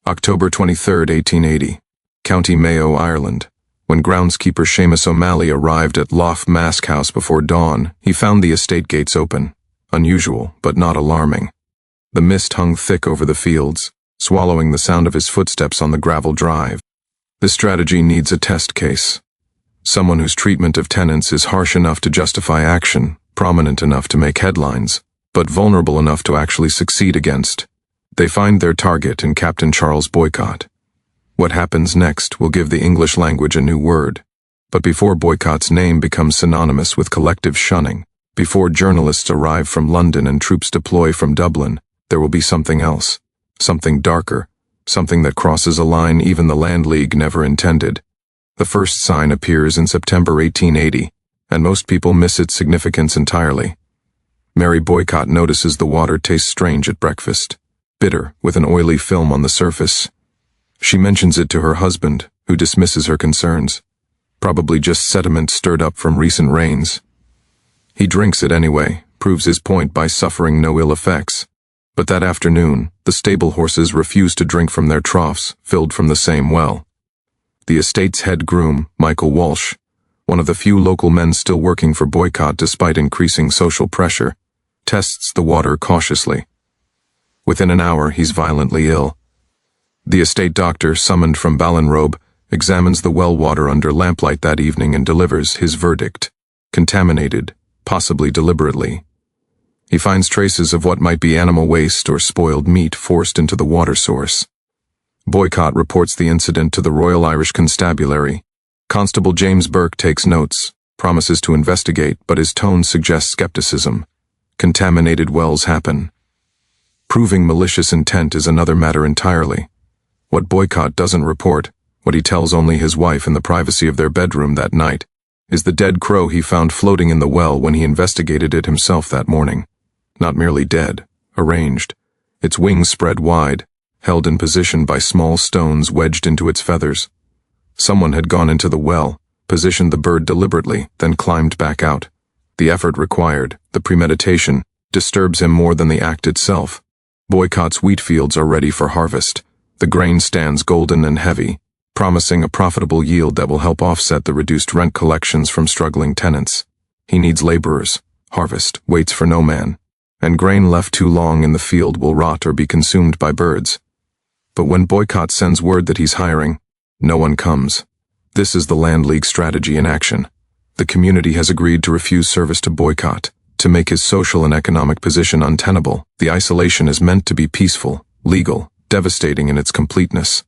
October 23, 1880. County Mayo, Ireland. When groundskeeper Seamus O'Malley arrived at Lough Mask House before dawn, he found the estate gates open. Unusual, but not alarming. The mist hung thick over the fields, swallowing the sound of his footsteps on the gravel drive. This strategy needs a test case. Someone whose treatment of tenants is harsh enough to justify action, prominent enough to make headlines, but vulnerable enough to actually succeed against. They find their target in Captain Charles Boycott. What happens next will give the English language a new word. But before Boycott's name becomes synonymous with collective shunning, before journalists arrive from London and troops deploy from Dublin, there will be something else, something darker, something that crosses a line even the Land League never intended. The first sign appears in September 1880, and most people miss its significance entirely. Mary Boycott notices the water tastes strange at breakfast, bitter, with an oily film on the surface. She mentions it to her husband, who dismisses her concerns. Probably just sediment stirred up from recent rains. He drinks it anyway, proves his point by suffering no ill effects. But that afternoon, the stable horses refuse to drink from their troughs, filled from the same well. The estate's head groom, Michael Walsh, one of the few local men still working for Boycott despite increasing social pressure, tests the water cautiously. Within an hour, he's violently ill. The estate doctor, summoned from Ballinrobe, examines the well water under lamplight that evening and delivers his verdict: contaminated, possibly deliberately. He finds traces of what might be animal waste or spoiled meat forced into the water source. Boycott reports the incident to the Royal Irish Constabulary. Constable James Burke takes notes, promises to investigate, but his tone suggests skepticism. Contaminated wells happen. Proving malicious intent is another matter entirely. What Boycott doesn't report, what he tells only his wife in the privacy of their bedroom that night, is the dead crow he found floating in the well when he investigated it himself that morning. Not merely dead, arranged, its wings spread wide, held in position by small stones wedged into its feathers. Someone had gone into the well, positioned the bird deliberately, then climbed back out. The effort required, the premeditation, disturbs him more than the act itself. Boycott's wheat fields are ready for harvest. The grain stands golden and heavy, promising a profitable yield that will help offset the reduced rent collections from struggling tenants. He needs laborers. Harvest waits for no man, and grain left too long in the field will rot or be consumed by birds. But when Boycott sends word that he's hiring, no one comes. This is the Land League strategy in action. The community has agreed to refuse service to Boycott, to make his social and economic position untenable. The isolation is meant to be peaceful, legal, devastating in its completeness.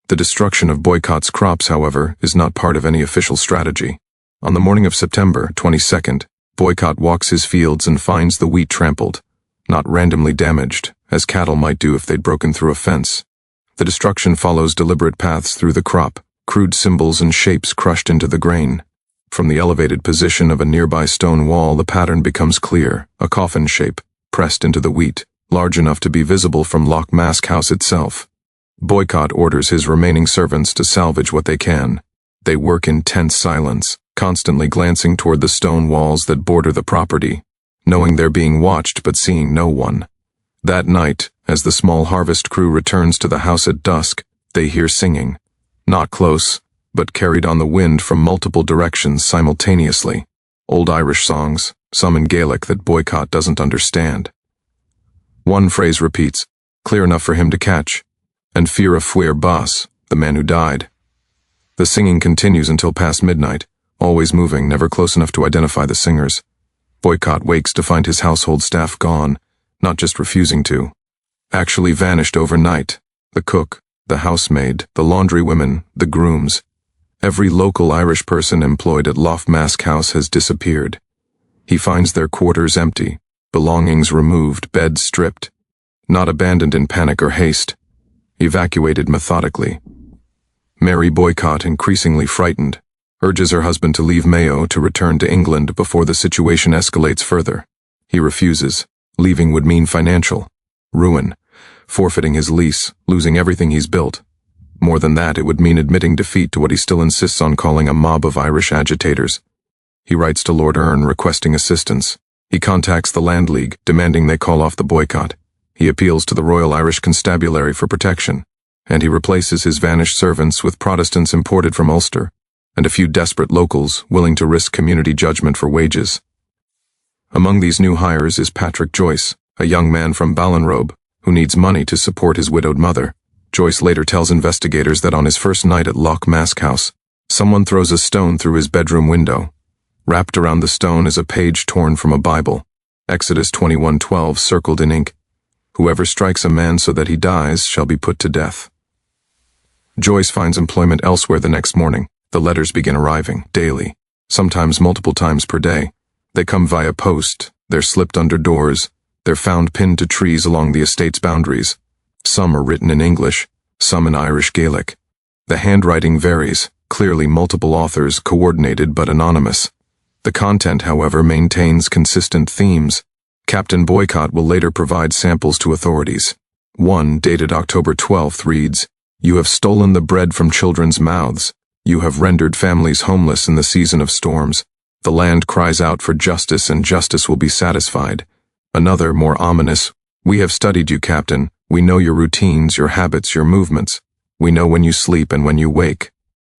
The destruction of Boycott's crops, however, is not part of any official strategy. On the morning of September 22nd, Boycott walks his fields and finds the wheat trampled, not randomly damaged, as cattle might do if they'd broken through a fence. The destruction follows deliberate paths through the crop, crude symbols and shapes crushed into the grain. From the elevated position of a nearby stone wall, the pattern becomes clear, a coffin shape, pressed into the wheat, large enough to be visible from Lough Mask House itself. Boycott orders his remaining servants to salvage what they can. They work in tense silence, constantly glancing toward the stone walls that border the property, knowing they're being watched but seeing no one. That night, as the small harvest crew returns to the house at dusk, they hear singing. Not close, but carried on the wind from multiple directions simultaneously. Old Irish songs, some in Gaelic that Boycott doesn't understand. One phrase repeats, clear enough for him to catch: "And fear a fuir boss, the man who died." The singing continues until past midnight, always moving, never close enough to identify the singers. Boycott wakes to find his household staff gone, not just refusing to. Actually vanished overnight. The cook, the housemaid, the laundrywomen, the grooms. Every local Irish person employed at Lough Mask House has disappeared. He finds their quarters empty, belongings removed, beds stripped. Not abandoned in panic or haste. Evacuated methodically. Mary Boycott, increasingly frightened, urges her husband to leave Mayo to return to England before the situation escalates further. He refuses. Leaving would mean financial ruin, forfeiting his lease, losing everything he's built. More than that, it would mean admitting defeat to what he still insists on calling a mob of Irish agitators. He writes to Lord Erne requesting assistance. He contacts the Land League, demanding they call off the boycott. He appeals to the Royal Irish Constabulary for protection. and he replaces his vanished servants with Protestants imported from Ulster, and a few desperate locals willing to risk community judgment for wages. Among these new hires is Patrick Joyce, a young man from Ballinrobe, who needs money to support his widowed mother. Joyce later tells investigators that on his first night at Loch Mask House, someone throws a stone through his bedroom window. Wrapped around the stone is a page torn from a Bible, Exodus 21:12 circled in ink. Whoever strikes a man so that he dies shall be put to death. Joyce finds employment elsewhere the next morning. The letters begin arriving, daily, sometimes multiple times per day. They come via post, they're slipped under doors, they're found pinned to trees along the estate's boundaries. Some are written in English, some in Irish Gaelic. The handwriting varies, clearly multiple authors, coordinated but anonymous. The content, however, maintains consistent themes. Captain Boycott will later provide samples to authorities. One, dated October 12th, reads, "You have stolen the bread from children's mouths. You have rendered families homeless in the season of storms. The land cries out for justice, and justice will be satisfied." Another, more ominous, "We have studied you, Captain. We know your routines, your habits, your movements. We know when you sleep and when you wake.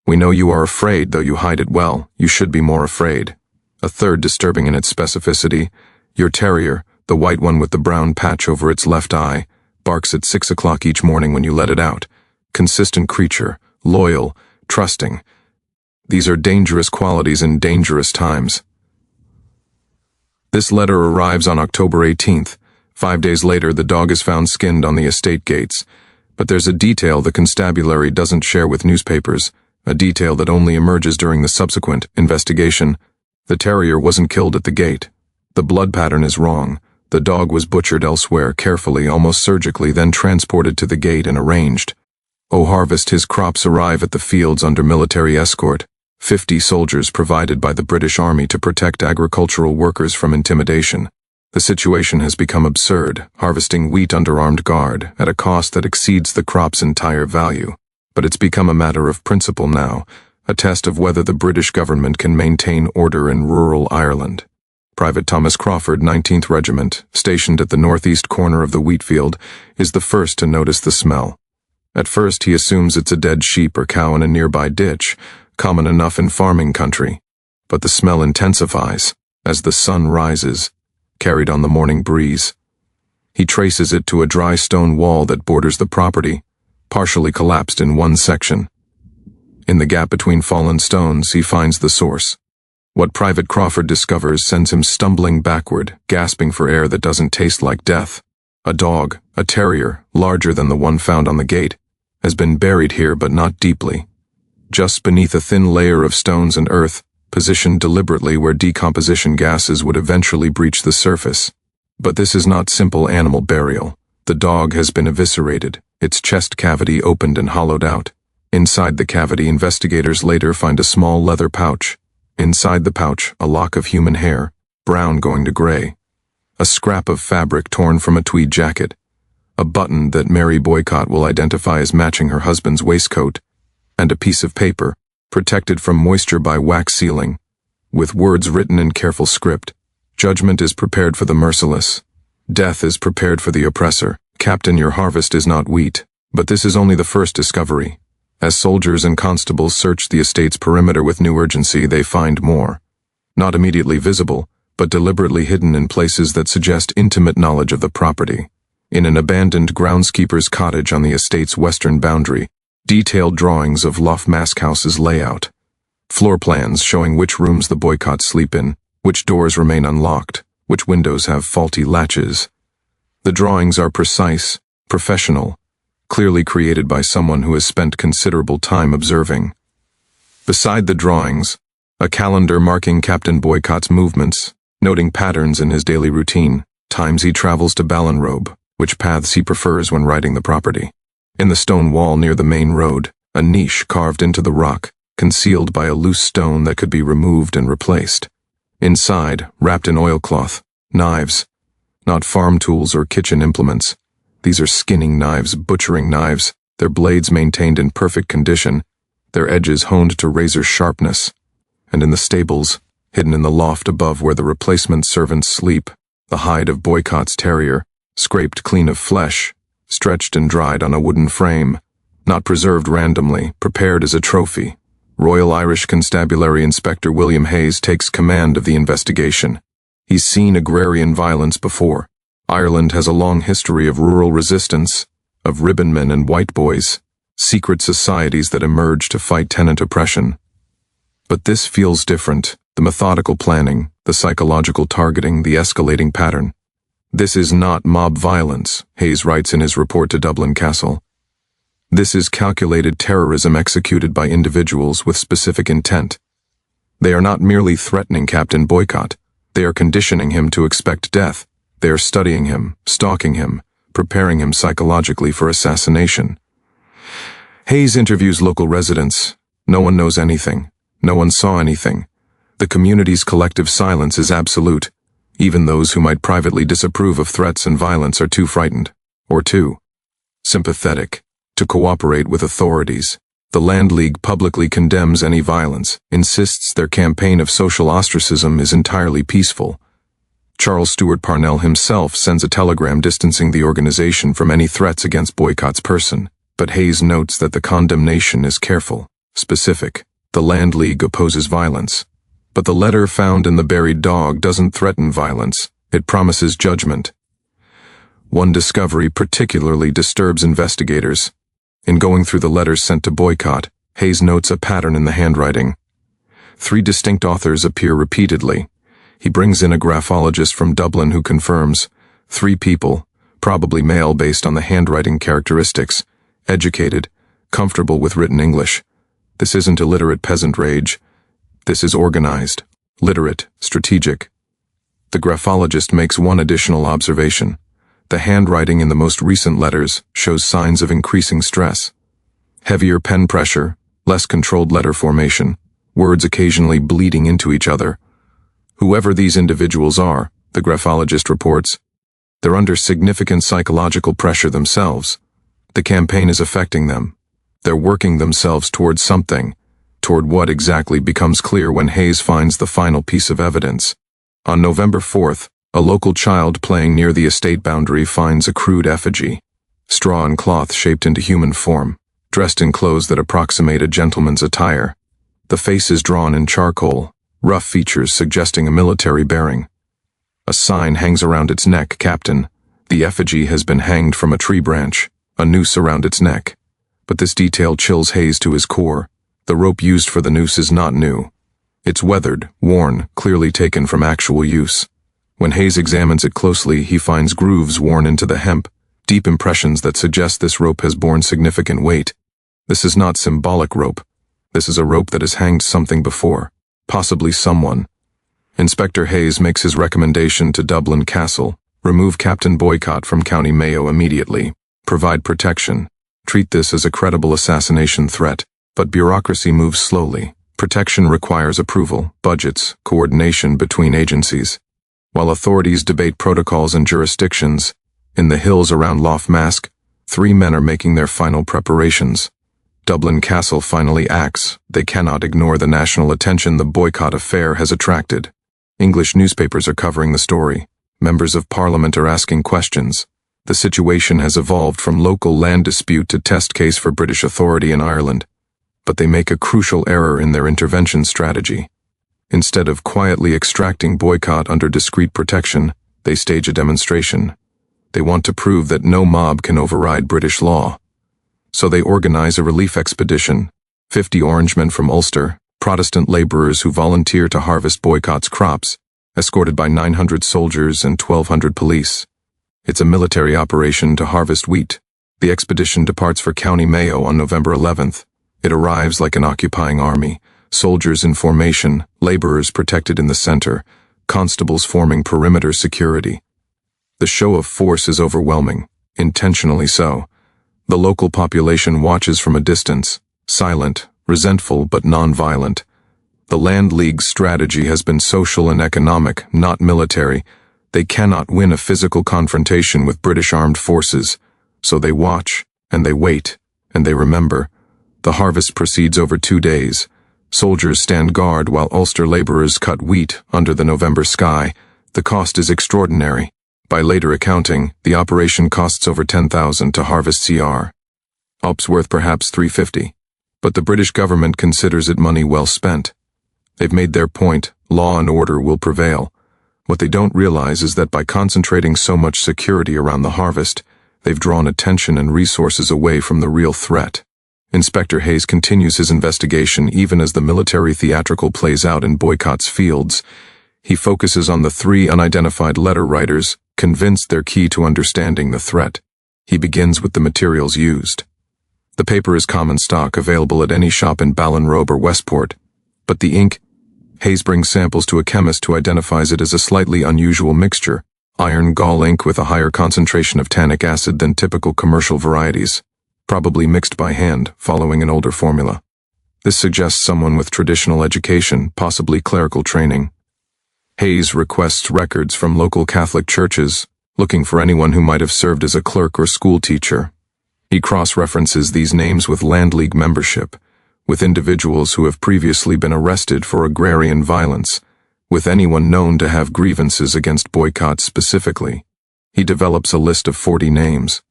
We know you are afraid, though you hide it well. You should be more afraid." A third, disturbing in its specificity, "Your terrier, the white one with the brown patch over its left eye, barks at 6 o'clock each morning when you let it out. Consistent creature, loyal, trusting. These are dangerous qualities in dangerous times." This letter arrives on October 18th. 5 days later, the dog is found skinned on the estate gates. But there's a detail the constabulary doesn't share with newspapers, a detail that only emerges during the subsequent investigation. The terrier wasn't killed at the gate. The blood pattern is wrong. The dog was butchered elsewhere, carefully, almost surgically, then transported to the gate and arranged. Harvest his crops arrive at the fields under military escort, 50 soldiers provided by the British Army to protect agricultural workers from intimidation. The situation has become absurd, harvesting wheat under armed guard, at a cost that exceeds the crop's entire value. But it's become a matter of principle now, a test of whether the British government can maintain order in rural Ireland. Private Thomas Crawford, 19th Regiment, stationed at the northeast corner of the wheat field, is the first to notice the smell. At first he assumes it's a dead sheep or cow in a nearby ditch, common enough in farming country. But the smell intensifies as the sun rises, carried on the morning breeze. He traces it to a dry stone wall that borders the property, partially collapsed in one section. In the gap between fallen stones, he finds the source. What Private Crawford discovers sends him stumbling backward, gasping for air that doesn't taste like death. A dog, a terrier, larger than the one found on the gate, has been buried here but not deeply. Just beneath a thin layer of stones and earth, positioned deliberately where decomposition gases would eventually breach the surface. But this is not simple animal burial. The dog has been eviscerated, its chest cavity opened and hollowed out. Inside the cavity, investigators later find a small leather pouch. Inside the pouch, a lock of human hair, brown going to gray. A scrap of fabric torn from a tweed jacket. A button that Mary Boycott will identify as matching her husband's waistcoat. And a piece of paper, protected from moisture by wax sealing, with words written in careful script. Judgment is prepared for the merciless. Death is prepared for the oppressor. Captain, your harvest is not wheat. But this is only the first discovery. As soldiers and constables search the estate's perimeter with new urgency, they find more. Not immediately visible, but deliberately hidden in places that suggest intimate knowledge of the property. In an abandoned groundskeeper's cottage on the estate's western boundary, detailed drawings of Loch Mask House's layout. Floor plans showing which rooms the Boycotts sleep in, which doors remain unlocked, which windows have faulty latches. The drawings are precise, professional, clearly created by someone who has spent considerable time observing. Beside the drawings, a calendar marking Captain Boycott's movements, noting patterns in his daily routine, times he travels to Ballinrobe, which paths he prefers when riding the property. In the stone wall near the main road, a niche carved into the rock, concealed by a loose stone that could be removed and replaced. Inside, wrapped in oilcloth, knives. Not farm tools or kitchen implements. These are skinning knives, butchering knives, their blades maintained in perfect condition, their edges honed to razor sharpness. And in the stables, hidden in the loft above where the replacement servants sleep, the hide of Boycott's terrier, scraped clean of flesh, stretched and dried on a wooden frame. not preserved randomly, prepared as a trophy. Royal Irish Constabulary Inspector William Hayes takes command of the investigation. He's seen agrarian violence before. Ireland has a long history of rural resistance, of ribbonmen and white boys, secret societies that emerge to fight tenant oppression. But this feels different. The methodical planning, the psychological targeting, the escalating pattern. This is not mob violence, Hayes writes in his report to Dublin Castle. This is calculated terrorism executed by individuals with specific intent. They are not merely threatening Captain Boycott. They are conditioning him to expect death. They are studying him, stalking him, preparing him psychologically for assassination. Hayes interviews local residents. No one knows anything. No one saw anything. The community's collective silence is absolute. Even those who might privately disapprove of threats and violence are too frightened, or too sympathetic, to cooperate with authorities. The Land League publicly condemns any violence, insists their campaign of social ostracism is entirely peaceful. Charles Stewart Parnell himself sends a telegram distancing the organization from any threats against Boycott's person, but Hayes notes that the condemnation is careful, specific. The Land League opposes violence. But the letter found in the buried dog doesn't threaten violence, it promises judgment. One discovery particularly disturbs investigators. In going through the letters sent to Boycott, Hayes notes a pattern in the handwriting. 3 distinct authors appear repeatedly. He brings in a graphologist from Dublin who confirms 3 people, probably male based on the handwriting characteristics, educated, comfortable with written English. This isn't illiterate peasant rage. This is organized, literate, strategic. The graphologist makes one additional observation. The handwriting in the most recent letters shows signs of increasing stress. Heavier pen pressure, less controlled letter formation, words occasionally bleeding into each other. Whoever these individuals are, the graphologist reports, they're under significant psychological pressure themselves. The campaign is affecting them. They're working themselves towards something. Toward what exactly becomes clear when Hayes finds the final piece of evidence. On November 4th, a local child playing near the estate boundary finds a crude effigy. Straw and cloth shaped into human form, dressed in clothes that approximate a gentleman's attire. The face is drawn in charcoal, rough features suggesting a military bearing. A sign hangs around its neck, Captain. The effigy has been hanged from a tree branch, a noose around its neck. But this detail chills Hayes to his core. The rope used for the noose is not new. It's weathered, worn, clearly taken from actual use. When Hayes examines it closely, he finds grooves worn into the hemp, deep impressions that suggest this rope has borne significant weight. This is not symbolic rope. This is a rope that has hanged something before, possibly someone. Inspector Hayes makes his recommendation to Dublin Castle. Remove Captain Boycott from County Mayo immediately. Provide protection. Treat this as a credible assassination threat. But bureaucracy moves slowly. Protection requires approval, budgets, coordination between agencies. While authorities debate protocols and jurisdictions, in the hills around Lough Mask, 3 men are making their final preparations. Dublin Castle finally acts. They cannot ignore the national attention the Boycott affair has attracted. English newspapers are covering the story. Members of Parliament are asking questions. The situation has evolved from local land dispute to test case for British authority in Ireland. But they make a crucial error in their intervention strategy. Instead of quietly extracting Boycott under discreet protection, they stage a demonstration. They want to prove that no mob can override British law. So they organize a relief expedition. 50 Orangemen from Ulster, Protestant laborers who volunteer to harvest Boycott's crops, escorted by 900 soldiers and 1,200 police. It's a military operation to harvest wheat. The expedition departs for County Mayo on November 11th. It arrives like an occupying army, soldiers in formation, laborers protected in the center, constables forming perimeter security. The show of force is overwhelming, intentionally so. The local population watches from a distance, silent, resentful but non-violent. The Land League's strategy has been social and economic, not military. They cannot win a physical confrontation with British armed forces, so they watch, and they wait, and they remember. The harvest proceeds over 2 days. Soldiers stand guard while Ulster laborers cut wheat under the November sky. The cost is extraordinary. By later accounting, the operation costs over 10,000 to harvest CR. Op's worth perhaps $350. But the British government considers it money well spent. They've made their point, law and order will prevail. What they don't realize is that by concentrating so much security around the harvest, they've drawn attention and resources away from the real threat. Inspector Hayes continues his investigation even as the military theatrical plays out in Boycott's fields. He focuses on the 3 unidentified letter writers, convinced they're key to understanding the threat. He begins with the materials used. The paper is common stock available at any shop in Ballinrobe or Westport, but the ink, Hayes brings samples to a chemist who identifies it as a slightly unusual mixture, iron gall ink with a higher concentration of tannic acid than typical commercial varieties, probably mixed by hand, following an older formula. This suggests someone with traditional education, possibly clerical training. Hayes requests records from local Catholic churches, looking for anyone who might have served as a clerk or school teacher. He cross-references these names with Land League membership, with individuals who have previously been arrested for agrarian violence, with anyone known to have grievances against Boycott specifically. He develops a list of 40 names.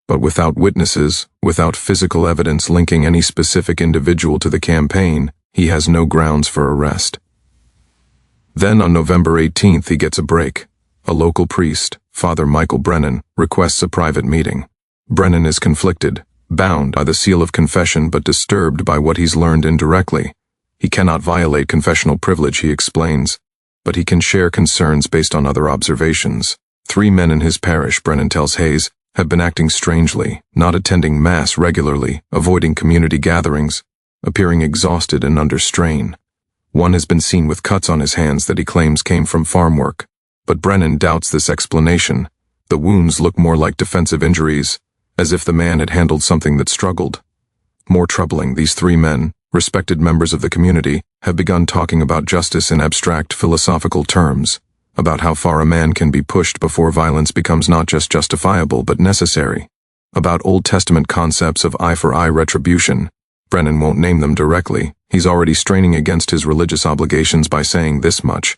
But without witnesses, without physical evidence linking any specific individual to the campaign, he has no grounds for arrest. Then on November 18th he gets a break. A local priest, Father Michael Brennan, requests a private meeting. Brennan is conflicted, bound by the seal of confession but disturbed by what he's learned indirectly. He cannot violate confessional privilege, he explains, but he can share concerns based on other observations. 3 men in his parish, Brennan tells Hayes, have been acting strangely, not attending Mass regularly, avoiding community gatherings, appearing exhausted and under strain. One has been seen with cuts on his hands that he claims came from farm work, but Brennan doubts this explanation. The wounds look more like defensive injuries, as if the man had handled something that struggled. More troubling, these 3 men, respected members of the community, have begun talking about justice in abstract philosophical terms, about how far a man can be pushed before violence becomes not just justifiable but necessary, about Old Testament concepts of eye-for-eye retribution. Brennan won't name them directly. He's already straining against his religious obligations by saying this much.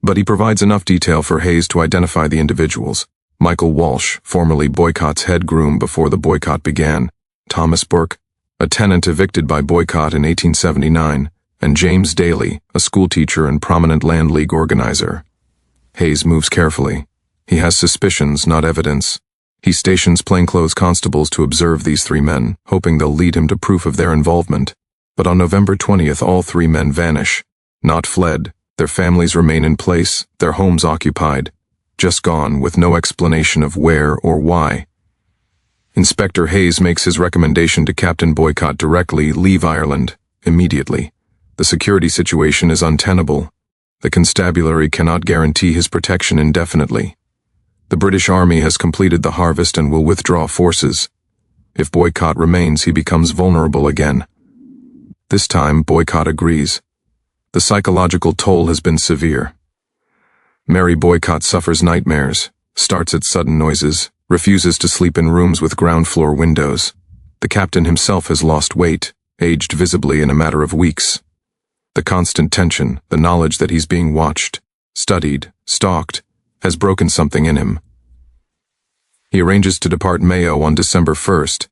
But he provides enough detail for Hayes to identify the individuals. Michael Walsh, formerly Boycott's head groom before the boycott began, Thomas Burke, a tenant evicted by Boycott in 1879, and James Daly, a schoolteacher and prominent Land League organizer. Hayes moves carefully. He has suspicions, not evidence. He stations plainclothes constables to observe these 3 men, hoping they'll lead him to proof of their involvement. But on November 20th, all 3 men vanish. Not fled. Their families remain in place, their homes occupied. Just gone, with no explanation of where or why. Inspector Hayes makes his recommendation to Captain Boycott directly: leave Ireland, immediately. The security situation is untenable. The constabulary cannot guarantee his protection indefinitely. The British Army has completed the harvest and will withdraw forces. If Boycott remains, he becomes vulnerable again. This time, Boycott agrees. The psychological toll has been severe. Mary Boycott suffers nightmares, starts at sudden noises, refuses to sleep in rooms with ground-floor windows. The captain himself has lost weight, aged visibly in a matter of weeks. The constant tension, the knowledge that he's being watched, studied, stalked, has broken something in him. He arranges to depart Mayo on December 1st.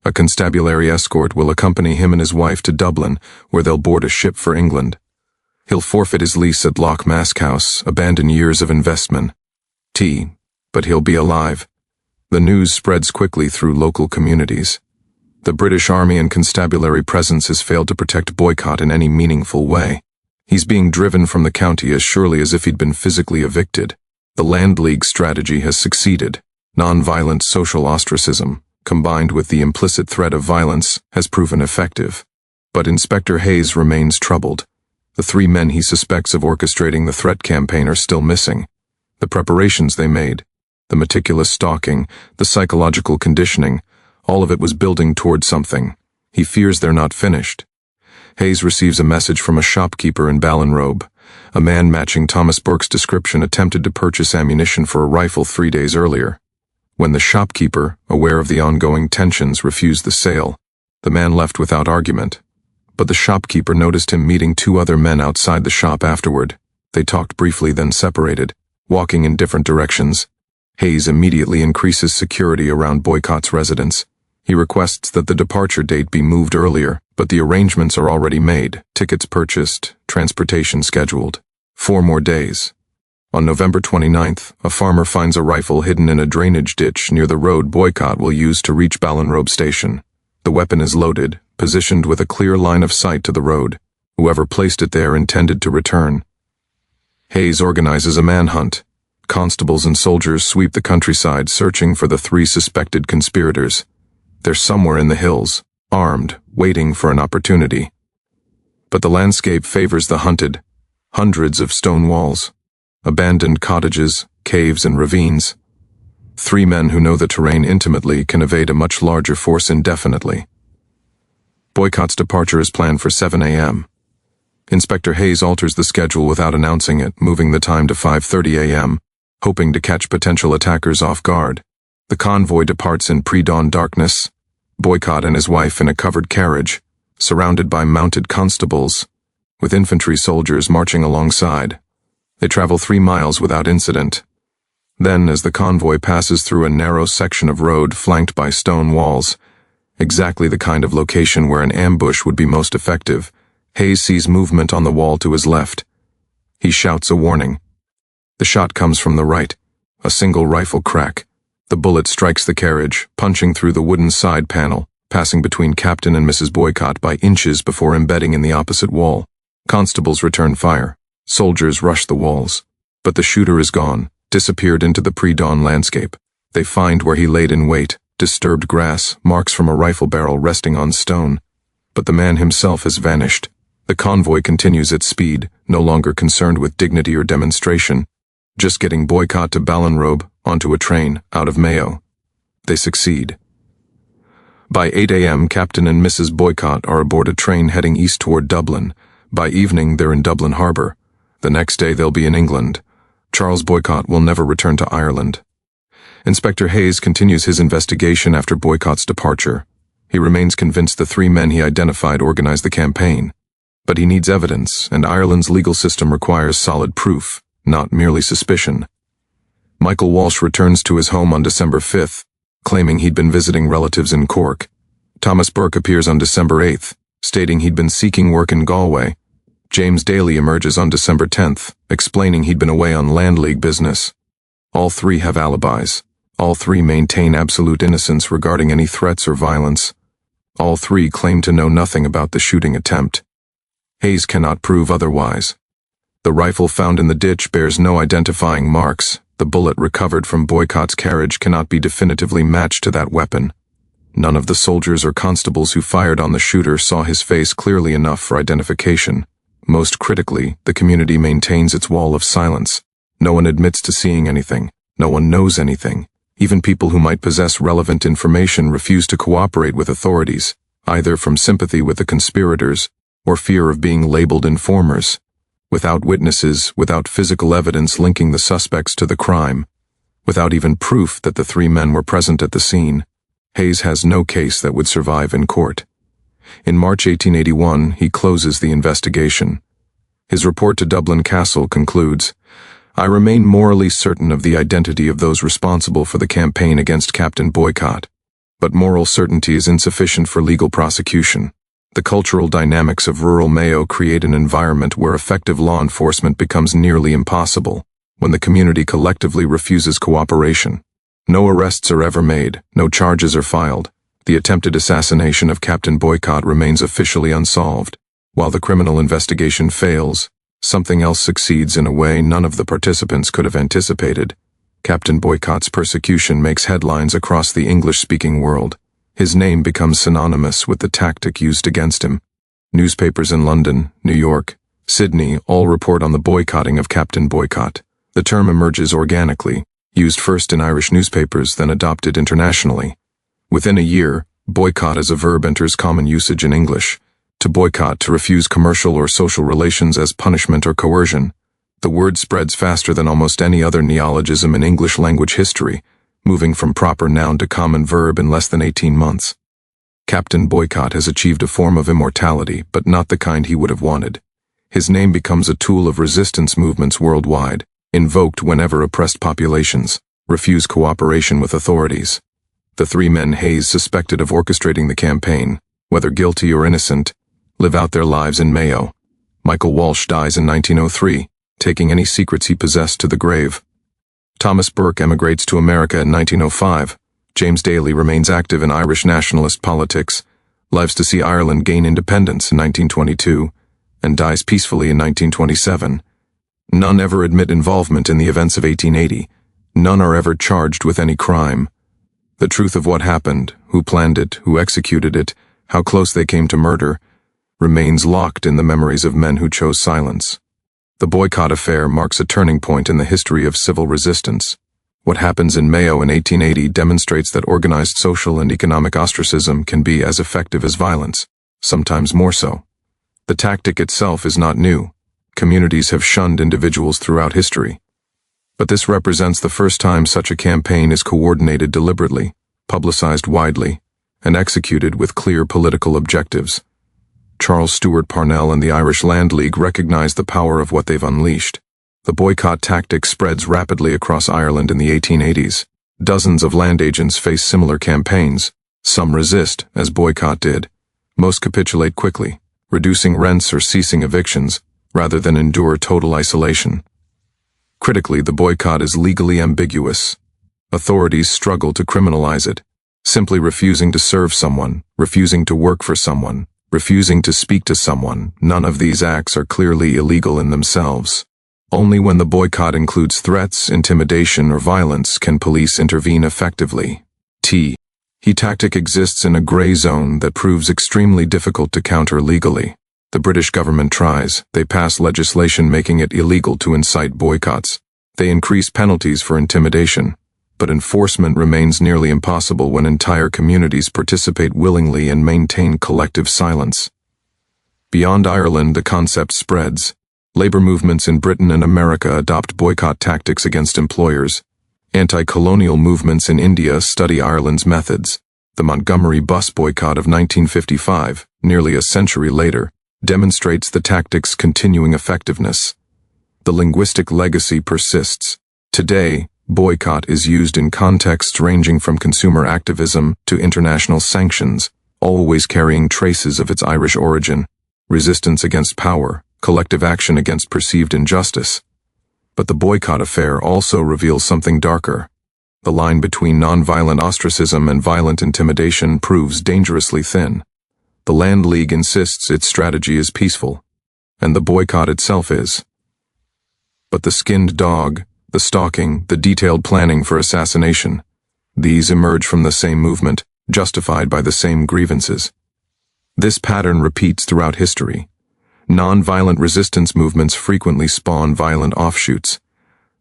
A constabulary escort will accompany him and his wife to Dublin, where they'll board a ship for England. He'll forfeit his lease at Loch Maskhouse, abandon years of investment. But he'll be alive. The news spreads quickly through local communities. The British Army and constabulary presence has failed to protect Boycott in any meaningful way. He's being driven from the county as surely as if he'd been physically evicted. The Land League strategy has succeeded. Non-violent social ostracism, combined with the implicit threat of violence, has proven effective. But Inspector Hayes remains troubled. The 3 men he suspects of orchestrating the threat campaign are still missing. The preparations they made, the meticulous stalking, the psychological conditioning, all of it was building toward something. He fears they're not finished. Hayes receives a message from a shopkeeper in Ballinrobe. A man matching Thomas Burke's description attempted to purchase ammunition for a rifle 3 days earlier. When the shopkeeper, aware of the ongoing tensions, refused the sale, the man left without argument. But the shopkeeper noticed him meeting 2 other men outside the shop afterward. They talked briefly, then separated, walking in different directions. Hayes immediately increases security around Boycott's residence. He requests that the departure date be moved earlier, but the arrangements are already made, tickets purchased, transportation scheduled. 4 more days. On November 29th, a farmer finds a rifle hidden in a drainage ditch near the road Boycott will use to reach Landlord'S station. The weapon is loaded, positioned with a clear line of sight to the road. Whoever placed it there intended to return. Hayes organizes a manhunt. Constables and soldiers sweep the countryside searching for the 3 suspected conspirators. They're somewhere in the hills, armed, waiting for an opportunity. But the landscape favors the hunted. Hundreds of stone walls, abandoned cottages, caves, and ravines. 3 men who know the terrain intimately can evade a much larger force indefinitely. Boycott's departure is planned for 7 a.m. Inspector Hayes alters the schedule without announcing it, moving the time to 5:30 a.m., hoping to catch potential attackers off guard. The convoy departs in pre-dawn darkness, Boycott and his wife in a covered carriage, surrounded by mounted constables, with infantry soldiers marching alongside. They travel 3 miles without incident. Then, as the convoy passes through a narrow section of road flanked by stone walls, exactly the kind of location where an ambush would be most effective, Hayes sees movement on the wall to his left. He shouts a warning. The shot comes from the right, a single rifle crack. The bullet strikes the carriage, punching through the wooden side panel, passing between Captain and Mrs. Boycott by inches before embedding in the opposite wall. Constables return fire. Soldiers rush the walls. But the shooter is gone, disappeared into the pre-dawn landscape. They find where he laid in wait, disturbed grass, marks from a rifle barrel resting on stone. But the man himself has vanished. The convoy continues its speed, no longer concerned with dignity or demonstration, just getting Boycott to Landlord'S, onto a train, out of Mayo. They succeed. By 8 a.m., Captain and Mrs. Boycott are aboard a train heading east toward Dublin. By evening, they're in Dublin Harbour. The next day, they'll be in England. Charles Boycott will never return to Ireland. Inspector Hayes continues his investigation after Boycott's departure. He remains convinced the 3 men he identified organized the campaign. But he needs evidence, and Ireland's legal system requires solid proof, not merely suspicion. Michael Walsh returns to his home on December 5th, claiming he'd been visiting relatives in Cork. Thomas Burke appears on December 8th, stating he'd been seeking work in Galway. James Daly emerges on December 10th, explaining he'd been away on land league business. All 3 have alibis. All 3 maintain absolute innocence regarding any threats or violence. All 3 claim to know nothing about the shooting attempt. Hayes cannot prove otherwise. The rifle found in the ditch bears no identifying marks. The bullet recovered from Boycott's carriage cannot be definitively matched to that weapon. None of the soldiers or constables who fired on the shooter saw his face clearly enough for identification. Most critically, the community maintains its wall of silence. No one admits to seeing anything. No one knows anything. Even people who might possess relevant information refuse to cooperate with authorities, either from sympathy with the conspirators or fear of being labeled informers. Without witnesses, without physical evidence linking the suspects to the crime, without even proof that the 3 men were present at the scene, Hayes has no case that would survive in court. In March 1881, he closes the investigation. His report to Dublin Castle concludes, "I remain morally certain of the identity of those responsible for the campaign against Captain Boycott, but moral certainty is insufficient for legal prosecution. The cultural dynamics of rural Mayo create an environment where effective law enforcement becomes nearly impossible when the community collectively refuses cooperation. No arrests are ever made, no charges are filed. The attempted assassination of Captain Boycott remains officially unsolved. While the criminal investigation fails, something else succeeds in a way none of the participants could have anticipated. Captain Boycott's persecution makes headlines across the English-speaking world. His name becomes synonymous with the tactic used against him. Newspapers in London, New York, Sydney all report on the boycotting of Captain Boycott. The term emerges organically, used first in Irish newspapers, then adopted internationally. Within a year, boycott as a verb enters common usage in English. To boycott, to refuse commercial or social relations as punishment or coercion. The word spreads faster than almost any other neologism in English language history, moving from proper noun to common verb in less than 18 months. Captain Boycott has achieved a form of immortality, but not the kind he would have wanted. His name becomes a tool of resistance movements worldwide, invoked whenever oppressed populations refuse cooperation with authorities. The three men Hayes suspected of orchestrating the campaign, whether guilty or innocent, live out their lives in Mayo. Michael Walsh dies in 1903, taking any secrets he possessed to the grave. Thomas Burke emigrates to America in 1905. James Daly remains active in Irish nationalist politics, lives to see Ireland gain independence in 1922, and dies peacefully in 1927. None ever admit involvement in the events of 1880. None are ever charged with any crime. The truth of what happened, who planned it, who executed it, how close they came to murder, remains locked in the memories of men who chose silence. The Boycott affair marks a turning point in the history of civil resistance. What happens in Mayo in 1880 demonstrates that organized social and economic ostracism can be as effective as violence, sometimes more so. The tactic itself is not new. Communities have shunned individuals throughout history. But this represents the first time such a campaign is coordinated deliberately, publicized widely, and executed with clear political objectives. Charles Stewart Parnell and the Irish Land League recognize the power of what they've unleashed. The boycott tactic spreads rapidly across Ireland in the 1880s. Dozens of land agents face similar campaigns. Some resist, as Boycott did. Most capitulate quickly, reducing rents or ceasing evictions, rather than endure total isolation. Critically, the boycott is legally ambiguous. Authorities struggle to criminalize it. Simply refusing to serve someone, refusing to work for someone, refusing to speak to someone, none of these acts are clearly illegal in themselves. Only when the boycott includes threats, intimidation, or violence can police intervene effectively. The tactic exists in a gray zone that proves extremely difficult to counter legally. The British government tries. They pass legislation making it illegal to incite boycotts. They increase penalties for intimidation. But enforcement remains nearly impossible when entire communities participate willingly and maintain collective silence. Beyond Ireland, the concept spreads. Labor movements in Britain and America adopt boycott tactics against employers. Anti-colonial movements in India study Ireland's methods. The Montgomery bus boycott of 1955, nearly a century later, demonstrates the tactic's continuing effectiveness. The linguistic legacy persists. Today, boycott is used in contexts ranging from consumer activism to international sanctions, always carrying traces of its Irish origin, resistance against power, collective action against perceived injustice. But the boycott affair also reveals something darker. The line between nonviolent ostracism and violent intimidation proves dangerously thin. The Land League insists its strategy is peaceful, and the boycott itself is. But the skinned dog, the stalking, the detailed planning for assassination, these emerge from the same movement, justified by the same grievances. This pattern repeats throughout history. Non-violent resistance movements frequently spawn violent offshoots.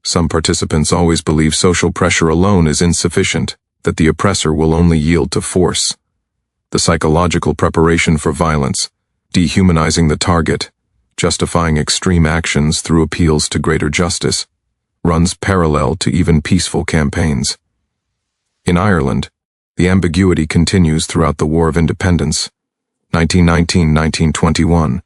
Some participants always believe social pressure alone is insufficient, that the oppressor will only yield to force. The psychological preparation for violence, dehumanizing the target, justifying extreme actions through appeals to greater justice, runs parallel to even peaceful campaigns. In Ireland, the ambiguity continues throughout the War of Independence, 1919-1921.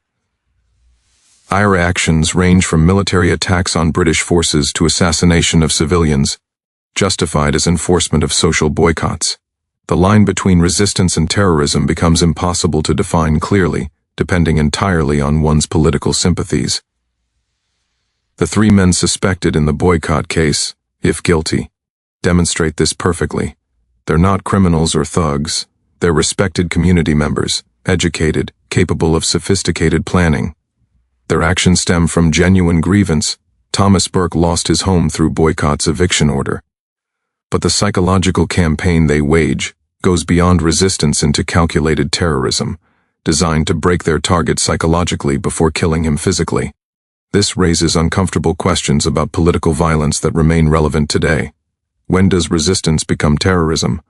IRA actions range from military attacks on British forces to assassination of civilians, justified as enforcement of social boycotts. The line between resistance and terrorism becomes impossible to define clearly, depending entirely on one's political sympathies. The three men suspected in the boycott case, if guilty, demonstrate this perfectly. They're not criminals or thugs. They're respected community members, educated, capable of sophisticated planning. Their actions stem from genuine grievance. Thomas Burke lost his home through Boycott's eviction order. But the psychological campaign they wage goes beyond resistance into calculated terrorism, designed to break their target psychologically before killing him physically. This raises uncomfortable questions about political violence that remain relevant today. When does resistance become terrorism?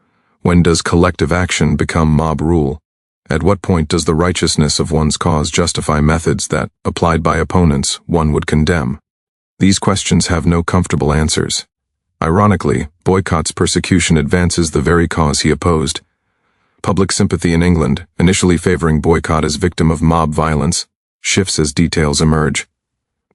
When does collective action become mob rule? At what point does the righteousness of one's cause justify methods that, applied by opponents, one would condemn? These questions have no comfortable answers. Ironically, Boycott's persecution advances the very cause he opposed. Public sympathy in England, initially favoring Boycott as victim of mob violence, shifts as details emerge.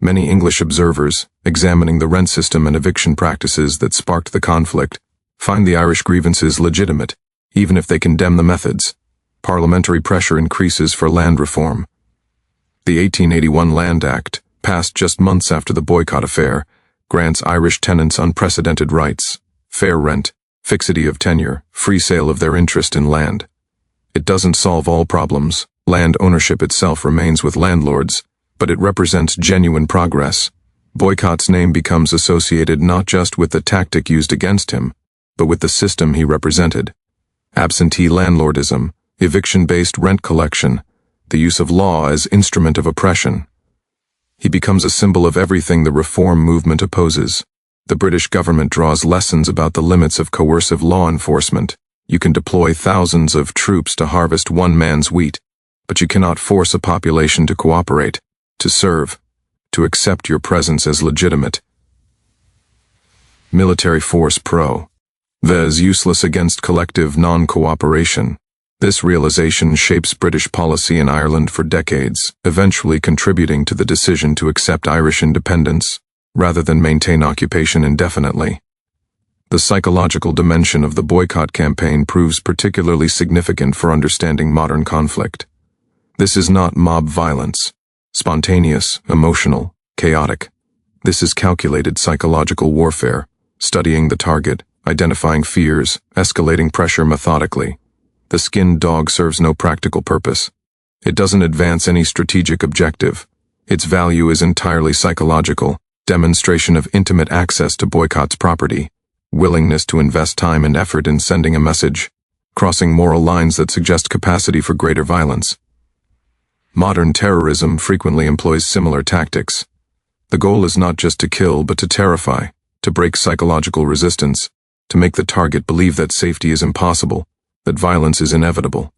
Many English observers, examining the rent system and eviction practices that sparked the conflict, find the Irish grievances legitimate, even if they condemn the methods. Parliamentary pressure increases for land reform. The 1881 Land Act, passed just months after the Boycott affair, grants Irish tenants unprecedented rights: fair rent, fixity of tenure, free sale of their interest in land. It doesn't solve all problems. Land ownership itself remains with landlords, but it represents genuine progress. Boycott's name becomes associated not just with the tactic used against him, but with the system he represented. Absentee landlordism, eviction-based rent collection, the use of law as instrument of oppression. He becomes a symbol of everything the reform movement opposes. The British government draws lessons about the limits of coercive law enforcement. You can deploy thousands of troops to harvest one man's wheat, but you cannot force a population to cooperate, to serve, to accept your presence as legitimate. Military force is useless against collective non-cooperation. This realization shapes British policy in Ireland for decades, eventually contributing to the decision to accept Irish independence, rather than maintain occupation indefinitely. The psychological dimension of the boycott campaign proves particularly significant for understanding modern conflict. This is not mob violence, spontaneous, emotional, chaotic. This is calculated psychological warfare, studying the target, identifying fears, escalating pressure methodically. The skinned dog serves no practical purpose. It doesn't advance any strategic objective. Its value is entirely psychological, demonstration of intimate access to Boycott's property, willingness to invest time and effort in sending a message, crossing moral lines that suggest capacity for greater violence. Modern terrorism frequently employs similar tactics. The goal is not just to kill but to terrify, to break psychological resistance, to make the target believe that safety is impossible, that violence is inevitable.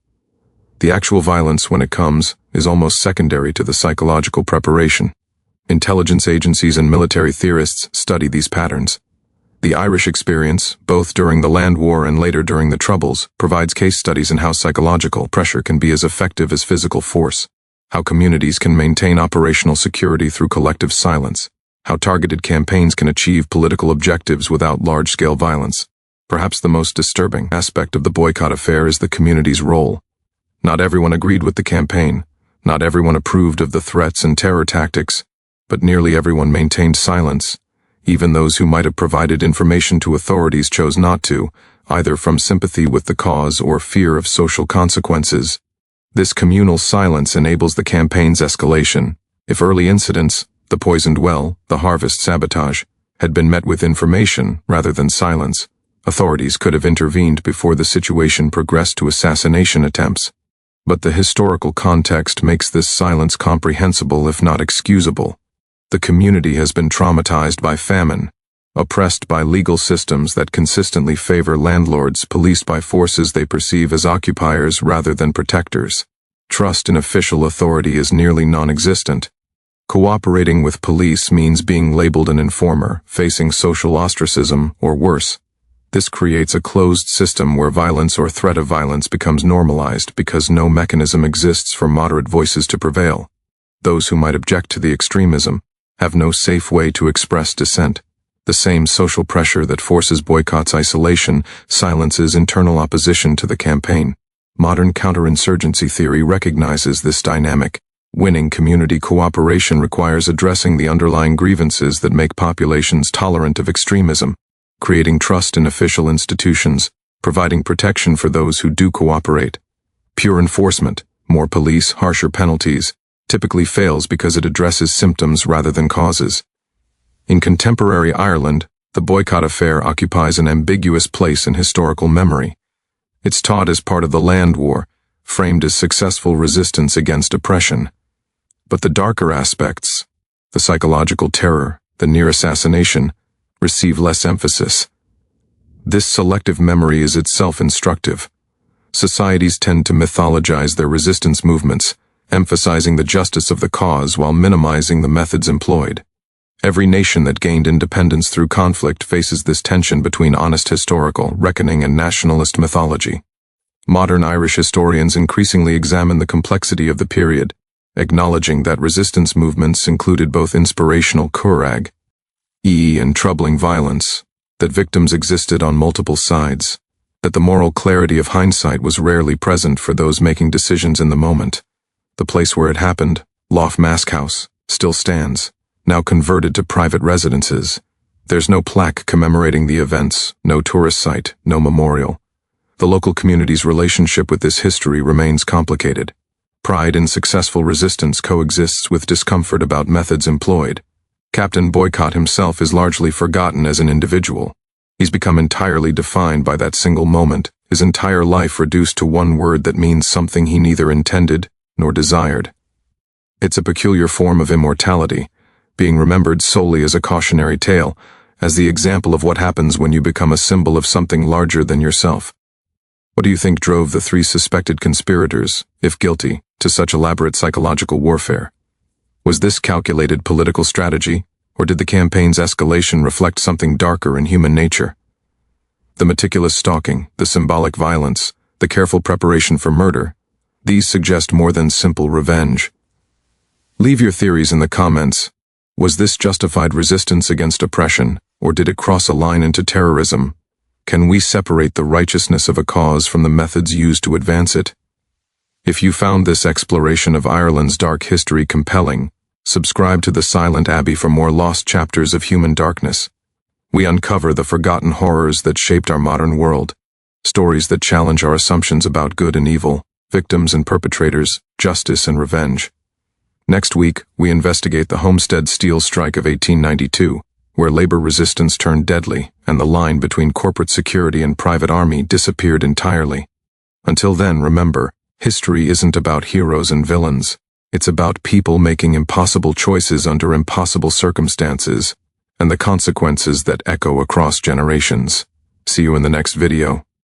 The actual violence, when it comes, is almost secondary to the psychological preparation. Intelligence agencies and military theorists study these patterns. The Irish experience, both during the Land War and later during the Troubles, provides case studies in how psychological pressure can be as effective as physical force, how communities can maintain operational security through collective silence, how targeted campaigns can achieve political objectives without large-scale violence. Perhaps the most disturbing aspect of the boycott affair is the community's role. Not everyone agreed with the campaign, not everyone approved of the threats and terror tactics, but nearly everyone maintained silence. Even those who might have provided information to authorities chose not to, either from sympathy with the cause or fear of social consequences. This communal silence enables the campaign's escalation. If early incidents, the poisoned well, the harvest sabotage, had been met with information rather than silence, authorities could have intervened before the situation progressed to assassination attempts. But the historical context makes this silence comprehensible if not excusable. The community has been traumatized by famine, oppressed by legal systems that consistently favor landlords, policed by forces they perceive as occupiers rather than protectors. Trust in official authority is nearly non-existent. Cooperating with police means being labeled an informer, facing social ostracism, or worse. This creates a closed system where violence or threat of violence becomes normalized because no mechanism exists for moderate voices to prevail. Those who might object to the extremism have no safe way to express dissent. The same social pressure that forces boycott's isolation silences internal opposition to the campaign. Modern counterinsurgency theory recognizes this dynamic. Winning community cooperation requires addressing the underlying grievances that make populations tolerant of extremism, creating trust in official institutions, providing protection for those who do cooperate. Pure enforcement, more police, harsher penalties, typically fails because it addresses symptoms rather than causes. In contemporary Ireland, the boycott affair occupies an ambiguous place in historical memory. It's taught as part of the Land War, framed as successful resistance against oppression. But the darker aspects, the psychological terror, the near assassination, receive less emphasis. This selective memory is itself instructive. Societies tend to mythologize their resistance movements, emphasizing the justice of the cause while minimizing the methods employed. Every nation that gained independence through conflict faces this tension between honest historical reckoning and nationalist mythology. Modern Irish historians increasingly examine the complexity of the period, acknowledging that resistance movements included both inspirational curragh and troubling violence. that victims existed on multiple sides, that the moral clarity of hindsight was rarely present for those making decisions in the moment. The place where it happened, Loft Mask House, still stands, now converted to private residences. There's no plaque commemorating the events, no tourist site, no memorial. The local community's relationship with this history remains complicated. Pride in successful resistance coexists with discomfort about methods employed. Captain Boycott himself is largely forgotten as an individual. He's become entirely defined by that single moment, his entire life reduced to one word that means something he neither intended nor desired. It's a peculiar form of immortality, being remembered solely as a cautionary tale, as the example of what happens when you become a symbol of something larger than yourself. What do you think drove the 3 suspected conspirators, if guilty, to such elaborate psychological warfare? Was this calculated political strategy, or did the campaign's escalation reflect something darker in human nature? The meticulous stalking, the symbolic violence, the careful preparation for murder, these suggest more than simple revenge. Leave your theories in the comments. Was this justified resistance against oppression, or did it cross a line into terrorism? Can we separate the righteousness of a cause from the methods used to advance it? If you found this exploration of Ireland's dark history compelling, subscribe to The Silent Abbey for more lost chapters of human darkness. We uncover the forgotten horrors that shaped our modern world, stories that challenge our assumptions about good and evil, victims and perpetrators, justice and revenge. Next week, we investigate the Homestead Steel Strike of 1892, where labor resistance turned deadly and the line between corporate security and private army disappeared entirely. Until then, remember, history isn't about heroes and villains. It's about people making impossible choices under impossible circumstances, and the consequences that echo across generations. See you in the next video.